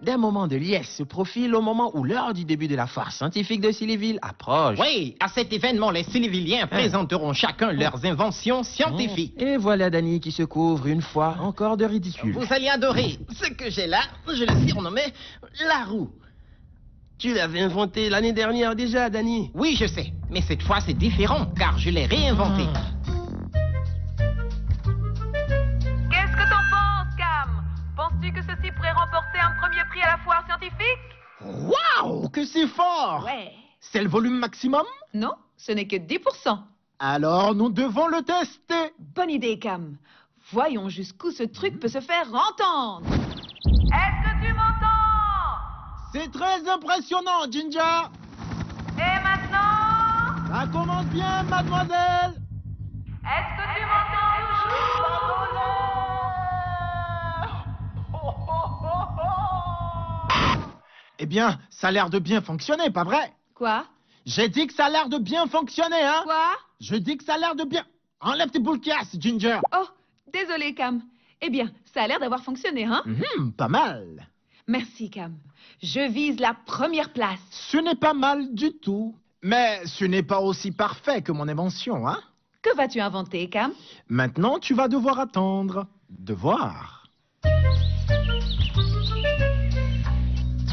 Des moments de liesse se profilent au moment où l'heure du début de la foire scientifique de Sillyville approche. Oui, à cet événement, les Sillyvilliens présenteront chacun leurs inventions scientifiques. Et voilà Danny qui se couvre une fois encore de ridicule. Vous allez adorer. Ce que j'ai là, je l'ai surnommé la roue. Tu l'avais inventé l'année dernière déjà, Danny. Oui, je sais, mais cette fois c'est différent, car je l'ai réinventé. Qu'est-ce que t'en penses, Cam? Penses-tu que ceci pourrait remporter un premier prix à la foire scientifique? Waouh, que c'est fort! Ouais. C'est le volume maximum? Non, ce n'est que 10%. Alors nous devons le tester. Bonne idée, Cam. Voyons jusqu'où ce truc peut se faire entendre. Est-ce que tu m'entends? C'est très impressionnant, Ginger. Et maintenant? Ça commence bien, mademoiselle. Est-ce que tu m'entends toujours? Eh bien, ça a l'air de bien fonctionner, pas vrai? Quoi? J'ai dit que ça a l'air de bien fonctionner, hein? Quoi? Je dis que ça a l'air de bien... Enlève tes boules casses, Ginger. Oh, désolé, Cam. Eh bien, ça a l'air d'avoir fonctionné, hein? Pas mal. Merci, Cam. Je vise la première place. Ce n'est pas mal du tout. Mais ce n'est pas aussi parfait que mon invention, hein? Que vas-tu inventer, Cam? Maintenant, tu vas devoir attendre. Devoir. Tu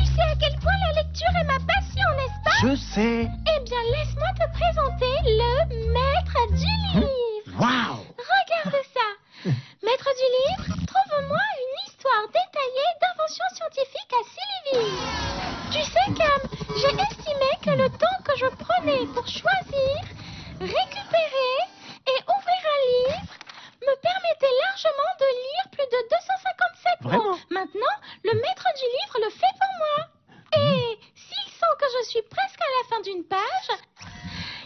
sais à quel point la lecture est ma passion, n'est-ce pas? Je sais. Eh bien, laisse-moi te présenter le maître du livre. Waouh! Regarde ça. Maître du livre, trouve-moi une histoire détaillée d'inventions scientifiques à Sillyville. Tu sais, Cam, j'ai estimé que le temps que je prenais pour choisir, récupérer et ouvrir un livre me permettait largement de lire plus de 257 mots. Vraiment? Maintenant, le maître du livre le fait pour moi. Et s'il sent que je suis presque à la fin d'une page,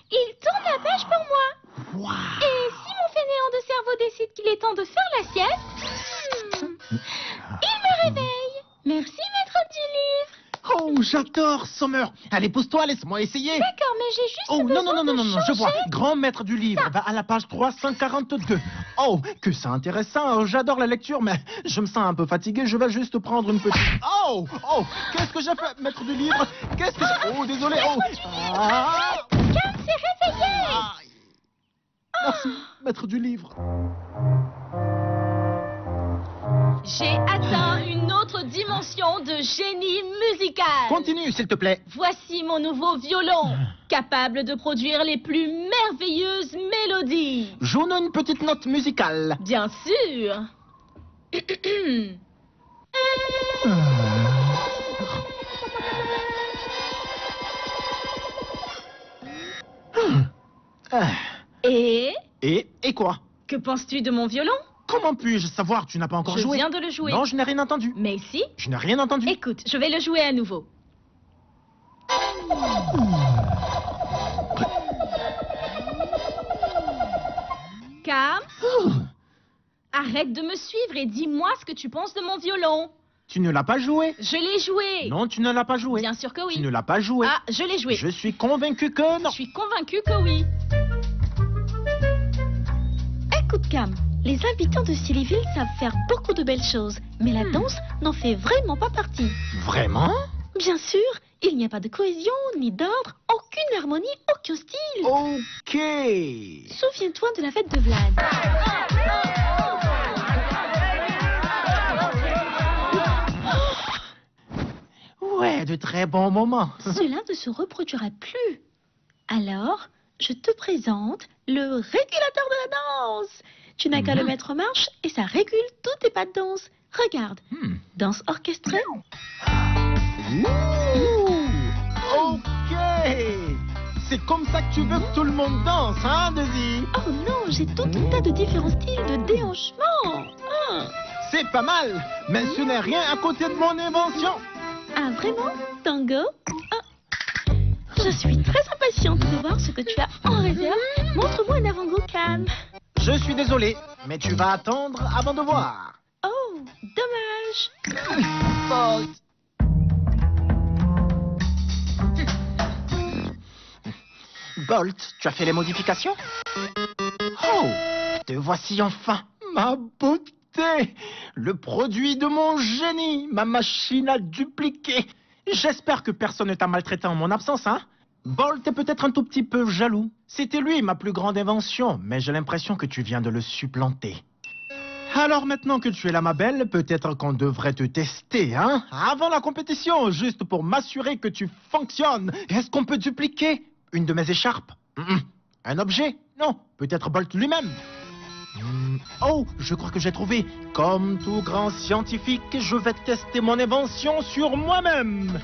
il tourne la page pour moi. Waouh! Et si mon fainéant de cerveau décide qu'il est temps de faire la sieste, il me réveille. Merci, maître du livre. Oh, j'adore, Summer. Allez, pose-toi, laisse-moi essayer. D'accord, mais j'ai juste Oh, besoin non, de je vois. changer. Grand maître du livre, va à la page 342. Oh, que c'est intéressant. J'adore la lecture, mais je me sens un peu fatigué. Je vais juste prendre une petite... Oh, qu'est-ce que j'ai fait, maître du livre? Qu'est-ce que j'ai... Oh, désolé. Oh. Ah. Cam s'est réveillé. Merci, maître du livre. J'ai atteint une autre dimension de génie musical. Continue, s'il te plaît. Voici mon nouveau violon, capable de produire les plus merveilleuses mélodies. Joue-nous une petite note musicale. Bien sûr. Et Et quoi? que penses-tu de mon violon? Comment puis-je savoir? Tu n'as pas encore Je joué. viens de le jouer. Non, je n'ai rien entendu. Mais si. Je n'ai rien entendu. Écoute, je vais le jouer à nouveau. Cam, arrête de me suivre et dis-moi ce que tu penses de mon violon. Tu ne l'as pas joué? Je l'ai joué. Non, tu ne l'as pas joué. Bien sûr que oui. Tu ne l'as pas joué. Ah, je l'ai joué. Je suis convaincu que non. Je suis convaincue que oui. Écoute, Cam, les habitants de Sillyville savent faire beaucoup de belles choses, mais la danse n'en fait vraiment pas partie. Vraiment? Bien sûr, il n'y a pas de cohésion, ni d'ordre, aucune harmonie, aucun style. Ok. Souviens-toi de la fête de Vlad. Ouais, de très bons moments. Cela ne se reproduira plus. Alors, je te présente le régulateur de la danse. Tu n'as qu'à le mettre en marche et ça régule tous tes pas de danse. Regarde, danse orchestrée. Ok. C'est comme ça que tu veux que tout le monde danse, hein, Daisy? Oh non, j'ai tout un tas de différents styles de déhanchement. C'est pas mal, mais ce n'est rien à côté de mon invention. Ah, vraiment? Tango? Je suis très impatiente de voir ce que tu as en réserve. Montre-moi un avant-goût, Cam. Je suis désolé, mais tu vas attendre avant de voir. Oh, dommage. Bolt, tu as fait les modifications? Oh, te voici enfin, ma beauté. présenter le produit de mon génie, ma machine à dupliquer. J'espère que personne ne t'a maltraité en mon absence, hein? Bolt est peut-être un tout petit peu jaloux. C'était lui ma plus grande invention, mais j'ai l'impression que tu viens de le supplanter. Alors maintenant que tu es là, ma belle, peut-être qu'on devrait te tester, hein? Avant la compétition, juste pour m'assurer que tu fonctionnes. Est-ce qu'on peut dupliquer une de mes écharpes? Un objet? Non, peut-être Bolt lui-même. Oh, je crois que j'ai trouvé. Comme tout grand scientifique, je vais tester mon invention sur moi-même.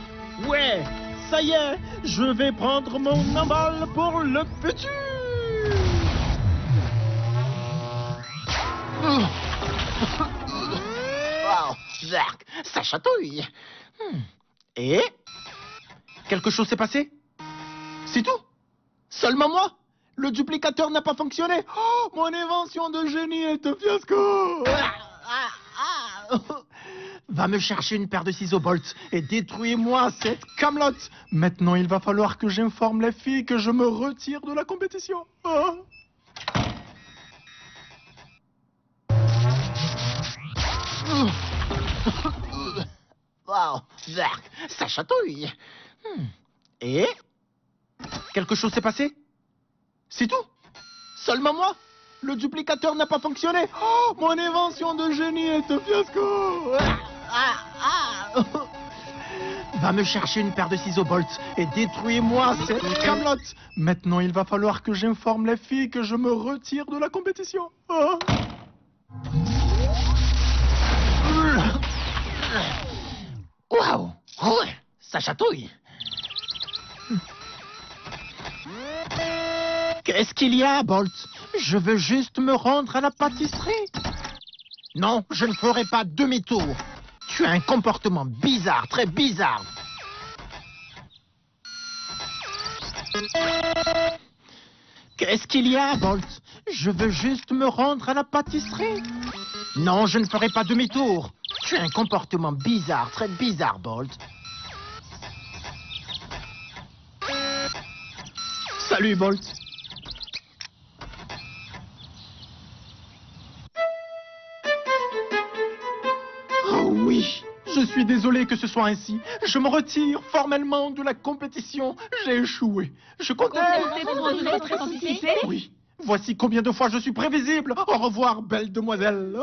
Ouais, ça y est, je vais prendre mon envol pour le futur. Wow, Zark, ça chatouille. Et quelque chose s'est passé? C'est tout? Seulement moi? Le duplicateur n'a pas fonctionné. Oh, mon invention de génie est un fiasco. Va me chercher une paire de ciseaux, Bolt, et détruis-moi cette camelote. Maintenant, il va falloir que j'informe les filles que je me retire de la compétition. Wow, Zark, ça chatouille. Et quelque chose s'est passé? C'est tout? Seulement moi? Le duplicateur n'a pas fonctionné. Oh, mon invention de génie est un fiasco. Va me chercher une paire de ciseaux, Bolt, et détruis-moi cette camelote. Maintenant, il va falloir que j'informe les filles que je me retire de la compétition. Waouh, ça chatouille. Qu'est-ce qu'il y a, Bolt? Je veux juste me rendre à la pâtisserie. Non, je ne ferai pas demi-tour. Tu as un comportement bizarre, très bizarre. Qu'est-ce qu'il y a, Bolt? Je veux juste me rendre à la pâtisserie. Non, je ne ferai pas demi-tour. Tu as un comportement bizarre, très bizarre, Bolt. Salut, Bolt. Oh oui, je suis désolé que ce soit ainsi. Je me retire formellement de la compétition. J'ai échoué. Je comptais... Oui, voici combien de fois je suis prévisible. Au revoir, belle demoiselle.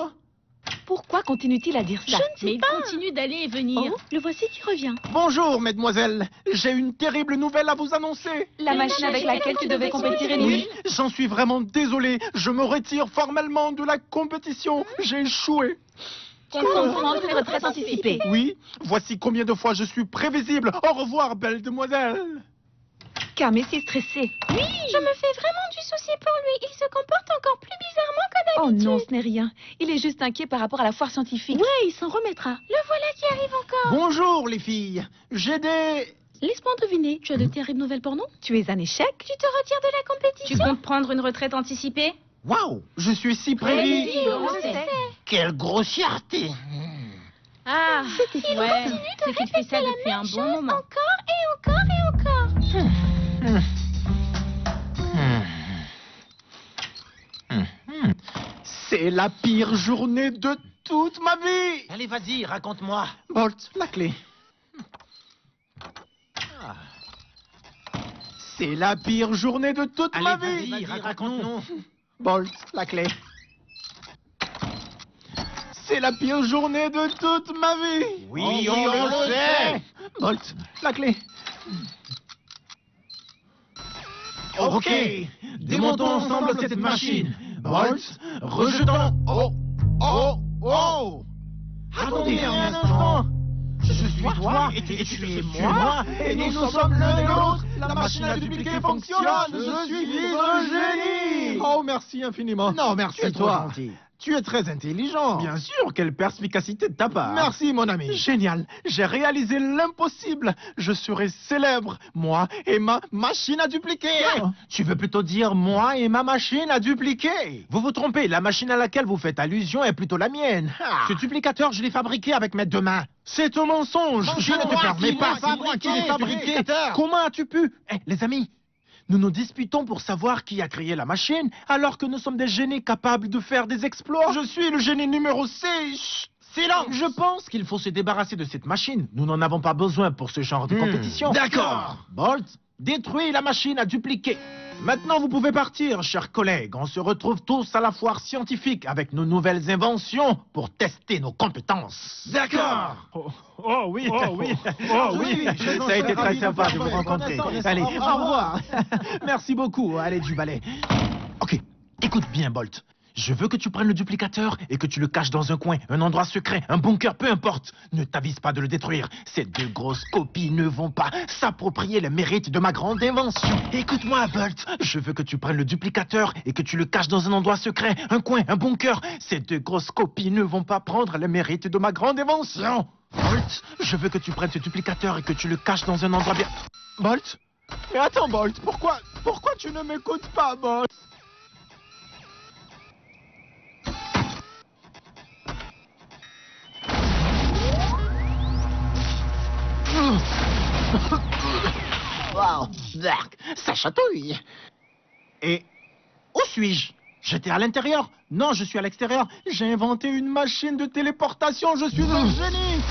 Pourquoi continue-t-il à dire ça? Mais il continue d'aller et venir. Oh, le voici qui revient. Bonjour, mesdemoiselles. J'ai une terrible nouvelle à vous annoncer. La machine avec laquelle tu devais compétir est nulle. Oui, j'en suis vraiment désolé. Je me retire formellement de la compétition. J'ai échoué. On comprend une retraite anticipée. Oui, voici combien de fois je suis prévisible. Au revoir, belle demoiselle. Cam est si stressé. Oui, je me fais vraiment du souci pour lui. Il se comporte encore plus bizarrement que Oh d'habitude. non, ce n'est rien. Il est juste inquiet par rapport à la foire scientifique. Ouais, il s'en remettra. Le voilà qui arrive encore. Bonjour, les filles. J'ai des... Laisse-moi deviner, tu as de terribles nouvelles pour nous? Tu es un échec? Tu te retires de la Tu compétition? comptes prendre une retraite anticipée? Waouh, je suis si prévisible. Oui, on le sait. Quelle grossièreté. Ah, Il ouais, continue de c'est qu'il fait ça répéter la depuis un même bon chose moment. encore et encore et encore. C'est la pire journée de toute ma vie. Allez, vas-y, raconte-moi. Bolt, la clé. C'est la pire journée de toute Allez, ma vie. vas-y, raconte-nous. Bolt, la clé. C'est la pire journée de toute ma vie. Oui, on le sait. Bolt, la clé. Ok, démontons ensemble cette machine. Bolt, rejetons. Oh. Attendez un instant. Je suis toi et tu es moi. Et nous sommes l'un et l'autre. La machine à dupliquer fonctionne. Je suis un génie. Oh, merci infiniment. Non, merci toi. Tu es très intelligent. Bien sûr, quelle perspicacité de ta part. Merci, mon ami. Génial. J'ai réalisé l'impossible. Je serai célèbre, moi et ma machine à dupliquer. Tu veux plutôt dire moi et ma machine à dupliquer? Vous vous trompez. La machine à laquelle vous faites allusion est plutôt la mienne. Ce duplicateur, je l'ai fabriqué avec mes deux mains. C'est un mensonge. Je ne te permets pas de fabriquer les fabriquer. Comment as-tu pu? Les amis, Nous nous disputons pour savoir qui a créé la machine, alors que nous sommes des génies capables de faire des exploits. Je suis le génie numéro 6. Silence! Je pense qu'il faut se débarrasser de cette machine. Nous n'en avons pas besoin pour ce genre de compétition. D'accord. Bolt, détruis la machine à dupliquer. Maintenant, vous pouvez partir, chers collègues. On se retrouve tous à la foire scientifique avec nos nouvelles inventions pour tester nos compétences. D'accord. Oh oui, oh oui, oh oui. Ça a été très sympa de vous rencontrer. Allez, au revoir. Merci beaucoup. Allez, du balai. Ok, écoute bien, Bolt. Je veux que tu prennes le duplicateur et que tu le caches dans un coin, un endroit secret, un bunker, peu importe. Ne t'avise pas de le détruire. Ces deux grosses copies ne vont pas s'approprier le mérite de ma grande invention. Écoute-moi, Bolt. Je veux que tu prennes le duplicateur et que tu le caches dans un endroit secret, un coin, un bunker. Ces deux grosses copies ne vont pas prendre le mérite de ma grande invention. Bolt, je veux que tu prennes ce duplicateur et que tu le caches dans un endroit bien... Bolt? Mais attends, Bolt, pourquoi tu ne m'écoutes pas, Bolt? Wow, ça chatouille. Et où suis-je? J'étais à l'intérieur? Non, je suis à l'extérieur. J'ai inventé une machine de téléportation. Je suis un génie.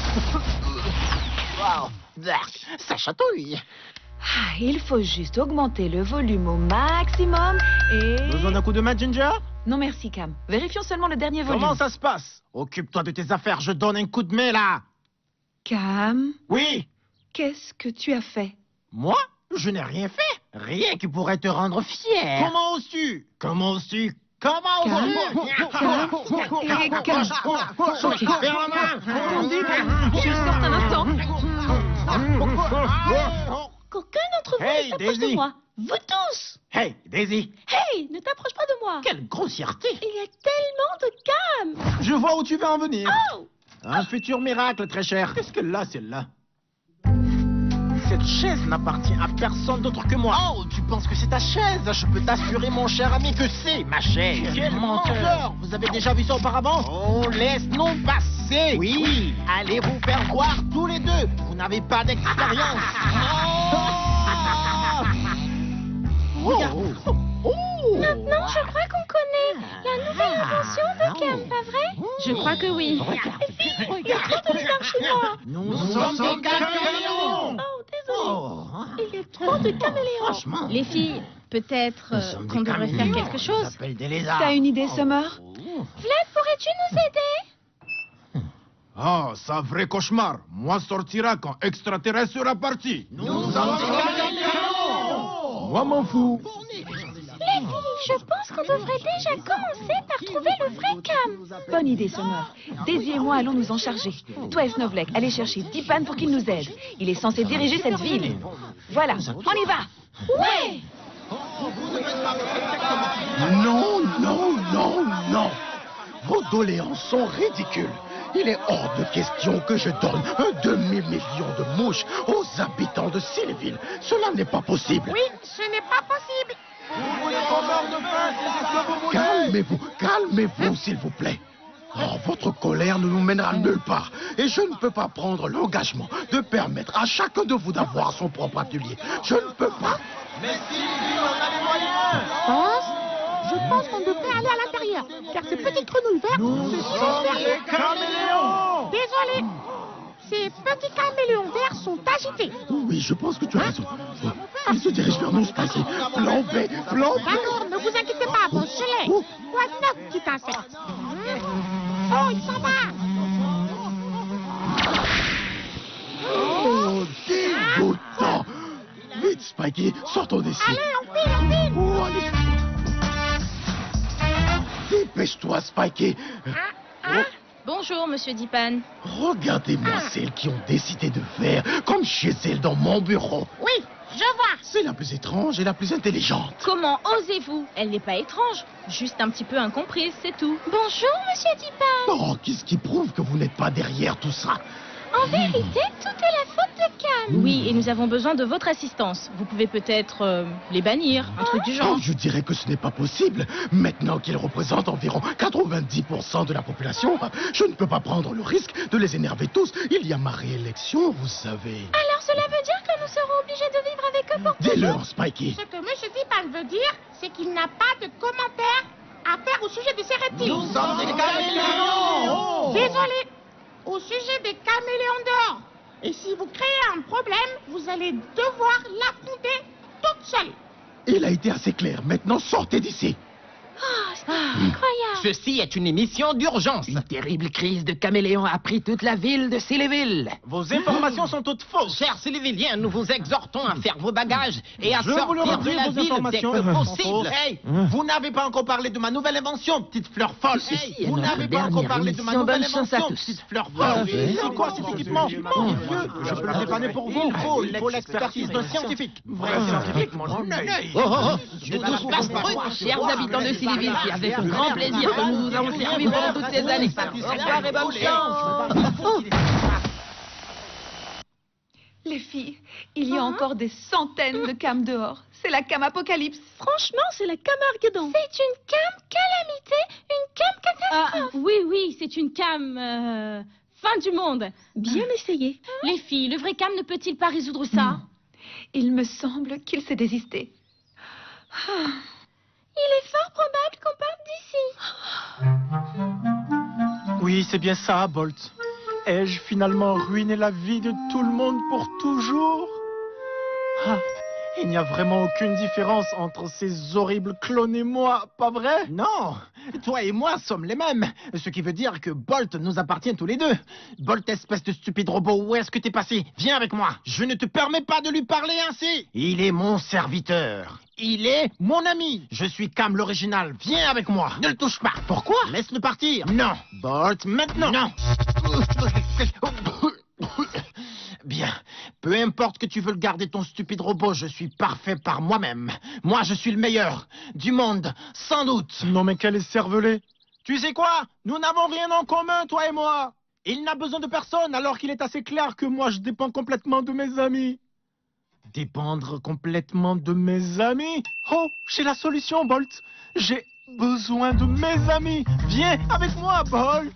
Wow, ça chatouille. Ah, il faut juste augmenter le volume au maximum et... Besoin d'un coup de main, Ginger? Non merci, Cam. Vérifions seulement le dernier volume. Comment ça se passe? Occupe-toi de tes affaires, je donne un coup de main là. Cam, Oui? qu'est-ce que tu as fait? Moi? Je n'ai rien fait. Rien qui pourrait te rendre fier. Comment oses-tu? Comment oses-tu? Comment oses-tu? Juste un instant. Qu'aucun d'entre vous Hey, ne s'approche de Daisy. moi. Vous tous. Hey, Daisy, Hey, ne t'approche pas de moi. quelle grossièreté. Il y a tellement de Cam. Je vois où tu veux en venir. Oh. Un futur miracle, très cher. Qu'est-ce que là, celle-là? Cette chaise n'appartient à personne d'autre que moi. Oh, tu penses que c'est ta chaise? Je peux t'assurer, mon cher ami, que c'est ma chaise. Quel menteur! Vous avez déjà vu ça auparavant? Oh, laisse-nous passer. Oui. Allez vous faire voir tous les deux. Vous n'avez pas d'expérience. Maintenant, je crois qu'on connaît la nouvelle invention de Cam, pas vrai? Je crois que oui. Il y a trop de Cam chez moi. Nous sommes des caméléons. Oh, désolé. Il y a trop de caméléons. Franchement. Les filles, peut-être qu'on devrait faire quelque chose. s'appelle des lézards. T'as une idée, Summer? Vlad, pourrais-tu nous aider? Ah, ça vrai cauchemar. Moi sortira quand extraterrestre sera parti. Nous sommes des caméléons. Moi m'en fous. Les filles, je pense qu'on devrait déjà commencer par trouver le vrai Cam. Bonne idée, Summer. Daisy et moi allons nous en charger. Toi et Snowflake, allez chercher Dipan pour qu'il nous aide. Il est censé diriger cette ville. Voilà, on y va. Ouais! Non, non, non, non. Vos doléances sont ridicules. Il est hors de question que je donne un demi-million de mouches aux habitants de Silville. Cela n'est pas possible. Oui, ce n'est pas possible. Vous voulez qu'on meure de faim, c'est ce que vous voulez? Calmez-vous, s'il vous plaît. Oh, votre colère ne nous mènera nulle part. Et je ne peux pas prendre l'engagement de permettre à chacun de vous d'avoir son propre atelier. Je ne peux pas. Mais Sylvie, on a les moyens. Je pense qu'on devrait aller à l'intérieur, car ces petites grenouilles vertes, Nous sommes des caméléons. Désolé, ces petits caméléons verts sont agités. Oui, je pense que tu as raison. Oh, il se dirige vers nous, Spiky. Plan B, plan B. D'accord, ne vous inquiétez pas, mon gelé. Quoi de neuf, petit insecte? Oh, il s'en va. Oh, dégoûtant. Vite, Spiky, sortons d'ici. Allez, on file. Oh, allez. Dépêche-toi, Spiky. Bonjour, monsieur Dipan. Regardez-moi celles qui ont décidé de faire comme chez elles dans mon bureau. Oui, je vois. C'est la plus étrange et la plus intelligente. Comment osez-vous? Elle n'est pas étrange, juste un petit peu incomprise, c'est tout. Bonjour, monsieur Dipan. Oh, qu'est-ce qui prouve que vous n'êtes pas derrière tout ça? En vérité, tout est la faute de Cam. Oui, et nous avons besoin de votre assistance. Vous pouvez peut-être les bannir, un truc du genre. Oh, je dirais que ce n'est pas possible. Maintenant qu'ils représentent environ 90% de la population, je ne peux pas prendre le risque de les énerver tous. Il y a ma réélection, vous savez. Alors cela veut dire que nous serons obligés de vivre avec eux pour toujours. Dis-leur, Spikey. Ce que M. Dipan veut dire, c'est qu'il n'a pas de commentaires à faire au sujet de ces reptiles. Nous sommes des caméléons. Désolé. Au sujet des caméléons dehors. Et si vous créez un problème, vous allez devoir l'affronter toute seule. Il a été assez clair. Maintenant, sortez d'ici. Oh, c'est incroyable. Ceci est une émission d'urgence. Une terrible crise de caméléons a pris toute la ville de Sillyville. Vos informations sont toutes fausses. Chers Sillyvilliens, nous vous exhortons à faire vos bagages et à Je vous le sortir de redis, la vos ville dès informations que sont possible. fausses. Hey, vous n'avez pas encore parlé de ma nouvelle invention, petite fleur folle. Ceci est Vous notre n'avez pas encore dernière parlé de ma émission. nouvelle Bonne chance à invention, tous. petite fleur Ah, folle. c'est quoi cet équipement? Mon Dieu, je peux le dépanner pour vous. Il faut l'expertise d'un scientifique. Vrai scientifique, mon œil. Oh, oh, oh. De tous casse-brutes, chers habitants de Sillyville, c'est avec un grand plaisir que nous vous avons servi pendant toutes ces années. Au revoir et bonne chance. Les filles, il y a encore des centaines de cams dehors. C'est la cam apocalypse. Franchement, c'est la Camarguedon. C'est une cam calamité, une cam catastrophe. Ah, oui, oui, c'est une cam... fin du monde. Bien essayé. Les filles, le vrai cam ne peut-il pas résoudre ça? Il me semble qu'il s'est désisté. Il est fort probable qu'on parte d'ici. Oui, c'est bien ça, Bolt. Ai-je finalement ruiné la vie de tout le monde pour toujours? Ah, il n'y a vraiment aucune différence entre ces horribles clones et moi, pas vrai? Non, toi et moi sommes les mêmes. Ce qui veut dire que Bolt nous appartient tous les deux. Bolt, espèce de stupide robot, où est-ce que t'es passé? Viens avec moi. Je ne te permets pas de lui parler ainsi. Il est mon serviteur. Il est mon ami. Je suis Cam l'original. Viens avec moi. Ne le touche pas. Pourquoi? Laisse-le partir. Non. Bolt, maintenant. Non. Bien. Peu importe que tu veux garder ton stupide robot, je suis parfait par moi-même. Moi, je suis le meilleur du monde, sans doute. Non mais quel est cervelé. Tu sais quoi? Nous n'avons rien en commun, toi et moi. Il n'a besoin de personne alors qu'il est assez clair que moi je dépends complètement de mes amis. Dépendre complètement de mes amis? Oh, j'ai la solution, Bolt. J'ai besoin de mes amis. Viens avec moi, Bolt.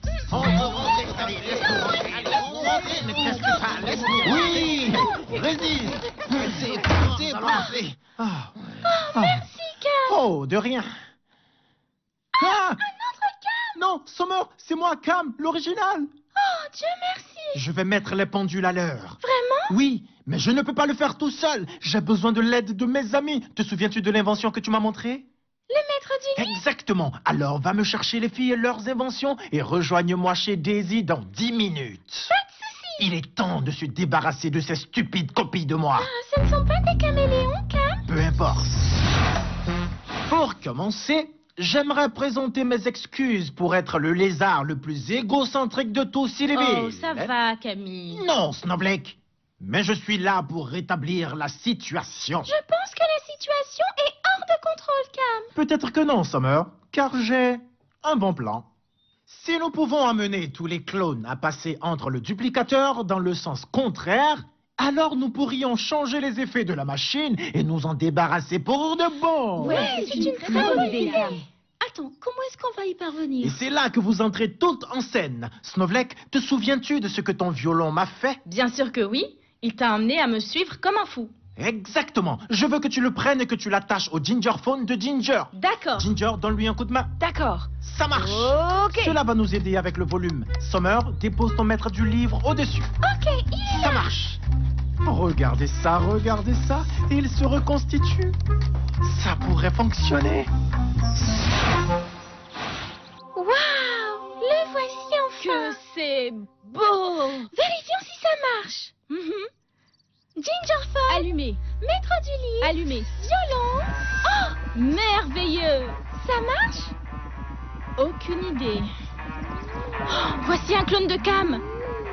Oui, vas-y. Merci, Cam. Oh, de rien. Ah, Un autre Cam. non, Summer, c'est moi, Cam, l'original. Oh, Dieu merci. Je vais mettre les pendules à l'heure. Vraiment? Oui, mais je ne peux pas le faire tout seul. J'ai besoin de l'aide de mes amis. Te souviens-tu de l'invention que tu m'as montrée? Le maître du lit. Exactement. Alors, va me chercher les filles et leurs inventions et rejoigne-moi chez Daisy dans 10 minutes. Pas de soucis. Il est temps de se débarrasser de ces stupides copies de moi. Ce ne sont pas des caméléons, Cam. Peu importe. Pour commencer, j'aimerais présenter mes excuses pour être le lézard le plus égocentrique de tous Sillyville. Oh, ça va, Camille. Non, Snowflake. Mais je suis là pour rétablir la situation. Je pense que la situation est hors de contrôle, Cam. Peut-être que non, Summer, car j'ai un bon plan. Si nous pouvons amener tous les clones à passer entre le duplicateur dans le sens contraire, alors nous pourrions changer les effets de la machine et nous en débarrasser pour de bon. Ouais, c'est une très bonne idée. Attends, comment est-ce qu'on va y parvenir? Et c'est là que vous entrez toutes en scène. Snowflake, te souviens-tu de ce que ton violon m'a fait? Bien sûr que oui. Il t'a amené à me suivre comme un fou. Exactement. Je veux que tu le prennes et que tu l'attaches au Gingerphone de Ginger. D'accord. Ginger, donne-lui un coup de main. D'accord. Ça marche. Ok. Cela va nous aider avec le volume. Summer, dépose ton maître du livre au-dessus. Ok, il est Ça là. marche. Regardez ça. Il se reconstitue. Ça pourrait fonctionner. Waouh, le voici enfin. Que c'est beau. Vérifions si ça marche. Gingerphone, Allumé. maître du livre, Allumé. violon. Oh, Merveilleux. ça marche? Aucune idée. Oh, voici un clone de Cam.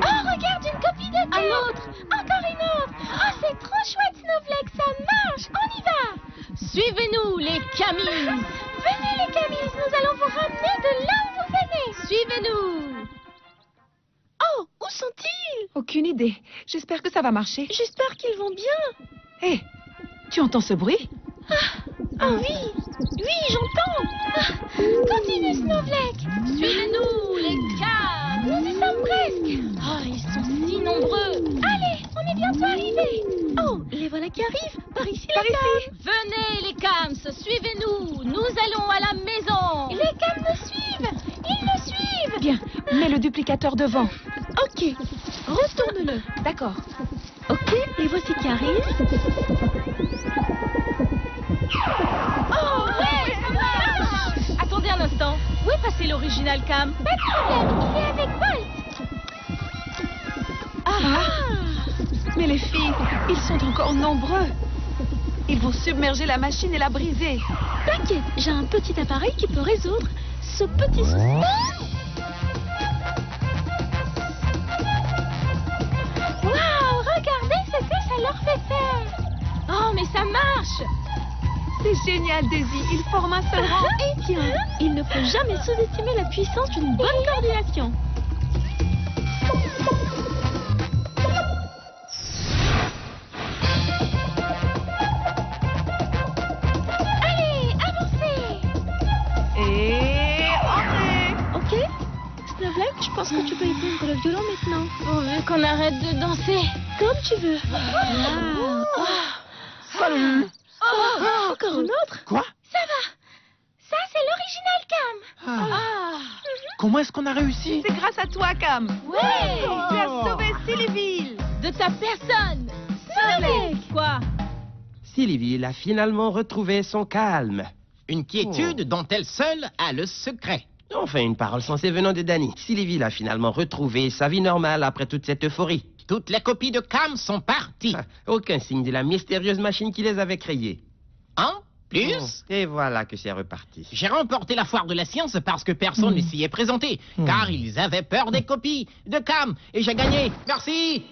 Oh, regarde, une copie de Cam. Un autre. Encore une autre. Oh, c'est trop chouette, Snowflake, ça marche. On y va. Suivez-nous, les Camis. Venez, les Camis, nous allons vous ramener de là où vous venez. Suivez-nous. Oh, où sont-ils? Aucune idée. J'espère que ça va marcher. J'espère qu'ils vont bien. Hé, tu entends ce bruit? Ah oui, j'entends. Continue, Snowflake. Suivez-nous, les Cams. Nous y sommes presque. Oh, ils sont si nombreux. Allez, on est bientôt arrivés. Oh, qui arrive. Par ici, les Cams. Venez, les Cams, suivez-nous. Nous allons à la maison. Les Cams me suivent. Ils me suivent. Bien, mets le duplicateur devant. Ok, retourne-le. D'accord. Ok, les voici qui arrivent. Oh, ouais, ça marche. Attendez un instant. Où est passé l'original Cam? Pas de problème, il est avec Bolt. Mais les filles, ils sont encore nombreux. Ils vont submerger la machine et la briser. T'inquiète, j'ai un petit appareil qui peut résoudre ce petit souci. Waouh, regardez ce que ça leur fait faire. Oh, mais ça marche. C'est génial, Daisy. Ils forment un seul rang. Et tiens, il ne faut jamais sous-estimer la puissance d'une bonne coordination. Allez, avancez. Et entrez. Ok, Snowflake, je pense que tu peux éteindre le violon maintenant. Pourvu qu'on arrête de danser. Comme tu veux. Wow. Salut. Encore une autre? Quoi? Ça va. Ça, c'est l'original Cam. Comment est-ce qu'on a réussi? C'est grâce à toi, Cam. Ouais. Tu as sauvé Sillyville. De ta personne. Snowflake. Quoi? Sillyville a finalement retrouvé son calme. Une quiétude dont elle seule a le secret. Enfin, une parole sensée venant de Danny. Sillyville a finalement retrouvé sa vie normale après toute cette euphorie. Toutes les copies de Cam sont parties. Aucun signe de la mystérieuse machine qui les avait créées. En plus, Et voilà que c'est reparti. j'ai remporté la foire de la science parce que personne ne s'y est présenté. Car ils avaient peur des copies de Cam. Et j'ai gagné. Merci.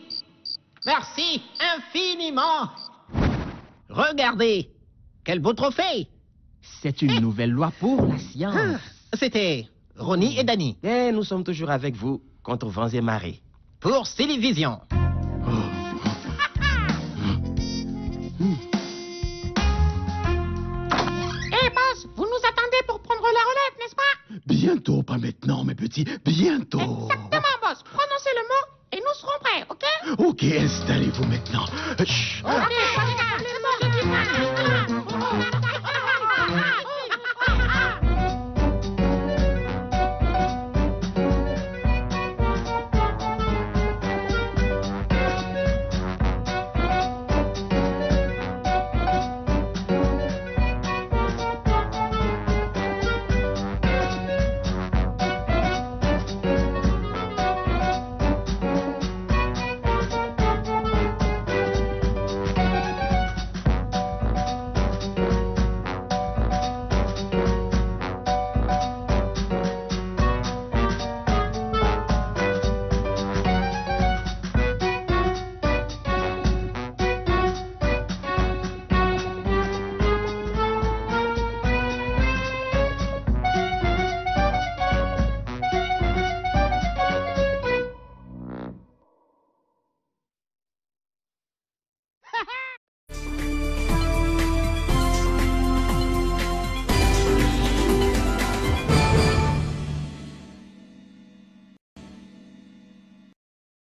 Merci infiniment. Regardez. Quel beau trophée. C'est une nouvelle loi pour la science. C'était Ronnie et Danny. Et nous sommes toujours avec vous contre vents et marées. Pour Sillyvision. Eh, Buzz, vous nous attendez pour prendre la relève, n'est-ce pas? Bientôt, pas maintenant, mes petits, bientôt. Exactement, Buzz. Prononcez le mot et nous serons prêts, ok? Ok, installez-vous maintenant. Chut. Ok, le mot.